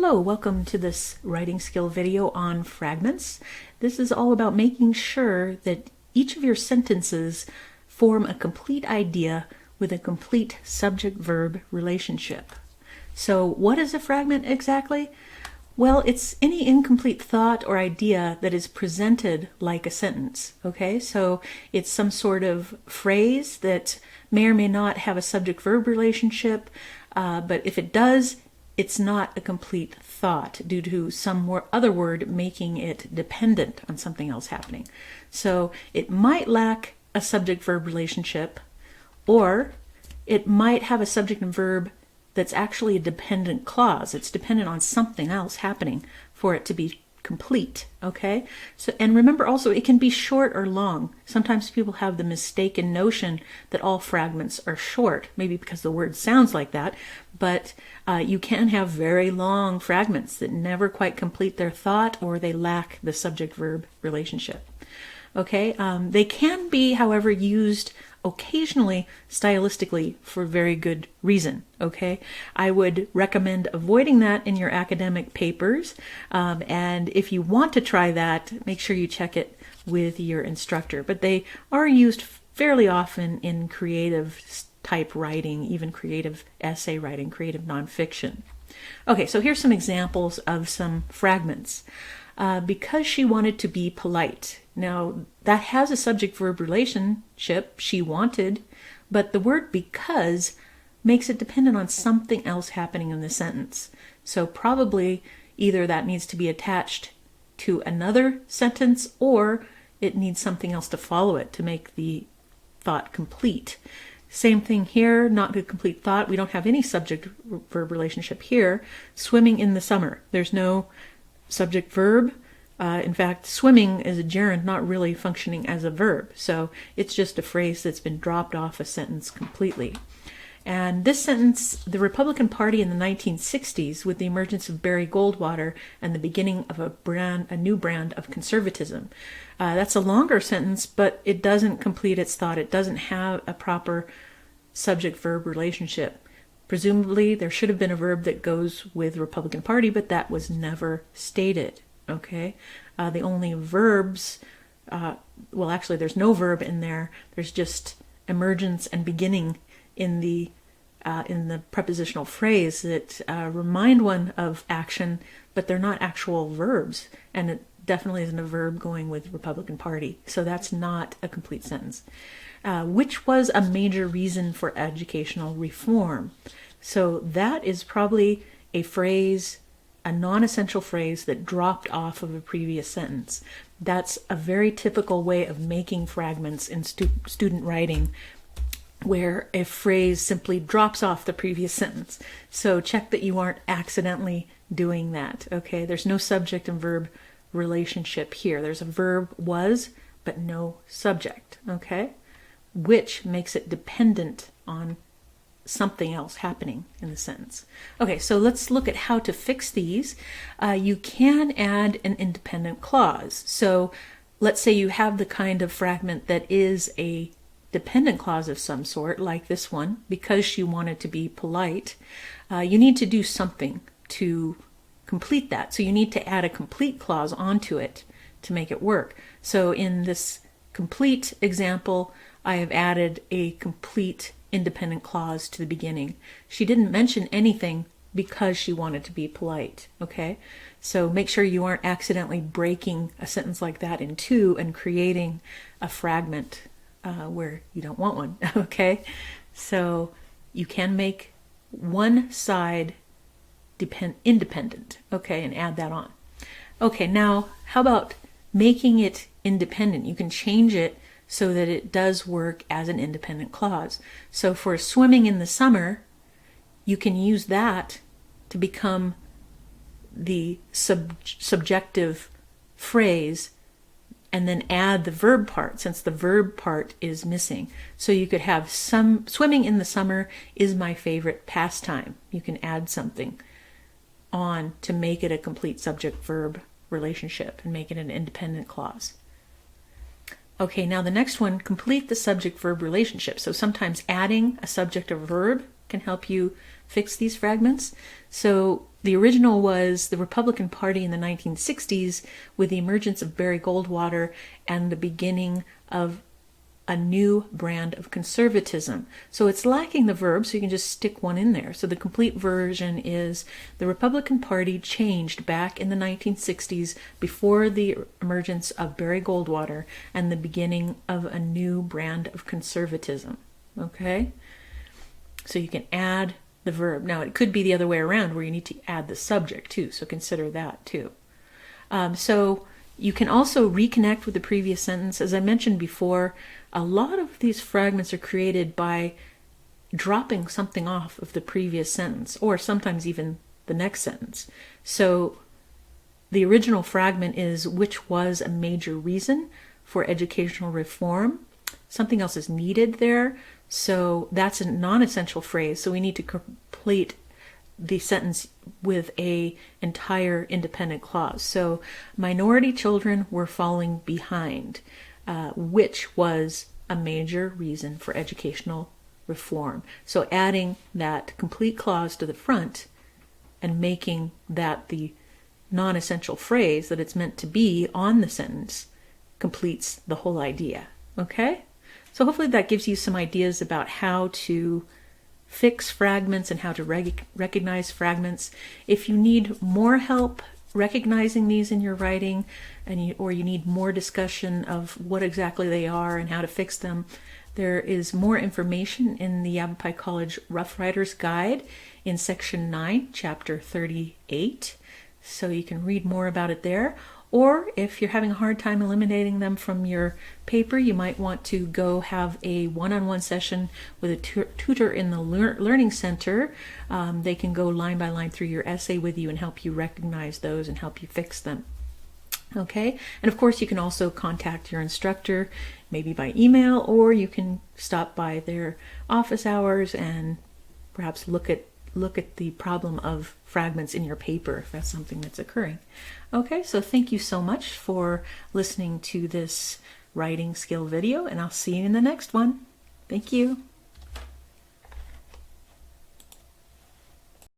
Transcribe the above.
Hello, welcome to this writing skill video on fragments. This is all about making sure that each of your sentences form a complete idea with a complete subject-verb relationship. So what is a fragment exactly? Well, it's any incomplete thought or idea that is presented like a sentence, okay? So it's some sort of phrase that may or may not have a subject-verb relationship, but if it does, it's not a complete thought due to some more other word making it dependent on something else happening. So it might lack a subject-verb relationship, or it might have a subject and verb that's actually a dependent clause. It's dependent on something else happening for it to be complete, okay? So, and remember also, it can be short or long. Sometimes people have the mistaken notion that all fragments are short, maybe because the word sounds like that, but you can have very long fragments that never quite complete their thought, or they lack the subject-verb relationship. Okay, they can be, however, used occasionally stylistically for very good reason. Okay, I would recommend avoiding that in your academic papers, and if you want to try that, make sure you check it with your instructor. But they are used fairly often in creative type writing, even creative essay writing, creative nonfiction. Okay, so here's some examples of some fragments. Because she wanted to be polite. Now, that has a subject-verb relationship, she wanted, but the word because makes it dependent on something else happening in the sentence. So probably either that needs to be attached to another sentence, or it needs something else to follow it to make the thought complete. Same thing here, not a complete thought. We don't have any subject-verb relationship here. Swimming in the summer. There's no subject-verb. In fact, swimming is a gerund, not really functioning as a verb. So it's just a phrase that's been dropped off a sentence completely. And this sentence, the Republican Party in the 1960s, with the emergence of Barry Goldwater and the beginning of a new brand of conservatism. That's a longer sentence, but it doesn't complete its thought. It doesn't have a proper subject-verb relationship. Presumably, there should have been a verb that goes with Republican Party, but that was never stated, okay? The only verbs, well, actually, there's no verb in there. There's just emergence and beginning in the prepositional phrase that remind one of action, but they're not actual verbs, and it definitely isn't a verb going with Republican Party. So that's not a complete sentence. Which was a major reason for educational reform. So that is probably a phrase, a non-essential phrase that dropped off of a previous sentence. That's a very typical way of making fragments in student writing, where a phrase simply drops off the previous sentence. So check that you aren't accidentally doing that, okay? There's no subject and verb relationship here. There's a verb was, but no subject, okay? Which makes it dependent on something else happening in the sentence. Okay, so let's look at how to fix these. You can add an independent clause. So let's say you have the kind of fragment that is a dependent clause of some sort, like this one, because she wanted to be polite. You need to do something to complete that. So you need to add a complete clause onto it to make it work. So in this complete example, I have added a complete independent clause to the beginning. She didn't mention anything because she wanted to be polite, okay? So make sure you aren't accidentally breaking a sentence like that in two and creating a fragment where you don't want one, okay? So you can make one side independent, okay, and add that on. Okay, now how about making it independent? You can change it so that it does work as an independent clause. So for swimming in the summer, you can use that to become the subjective phrase and then add the verb part, since the verb part is missing. So you could have swimming in the summer is my favorite pastime. You can add something on to make it a complete subject-verb relationship and make it an independent clause. Okay, now the next one, complete the subject-verb relationship. So sometimes adding a subject or verb can help you fix these fragments. So the original was the Republican Party in the 1960s with the emergence of Barry Goldwater and the beginning of a new brand of conservatism. So it's lacking the verb, so you can just stick one in there. So the complete version is the Republican Party changed back in the 1960s before the emergence of Barry Goldwater and the beginning of a new brand of conservatism. Okay? So you can add the verb. Now it could be the other way around where you need to add the subject too, so consider that too. So you can also reconnect with the previous sentence. As I mentioned before, a lot of these fragments are created by dropping something off of the previous sentence, or sometimes even the next sentence. So the original fragment is, which was a major reason for educational reform. Something else is needed there. So that's a non-essential phrase. So we need to complete the sentence with a entire independent clause. So minority children were falling behind, which was a major reason for educational reform. So adding that complete clause to the front and making that the non-essential phrase that it's meant to be on the sentence completes the whole idea. Okay? So hopefully that gives you some ideas about how to fix fragments and how to recognize fragments. If you need more help recognizing these in your writing, or you need more discussion of what exactly they are and how to fix them, there is more information in the Yavapai College Rough Riders Guide in Section 9, Chapter 38. So you can read more about it there. Or if you're having a hard time eliminating them from your paper, you might want to go have a one-on-one session with a tutor in the Learning Center. They can go line by line through your essay with you and help you recognize those and help you fix them. Okay, and of course you can also contact your instructor, maybe by email, or you can stop by their office hours and perhaps look at the problem of fragments in your paper if that's something that's occurring. Okay, so thank you so much for listening to this writing skill video, and I'll see you in the next one. Thank you.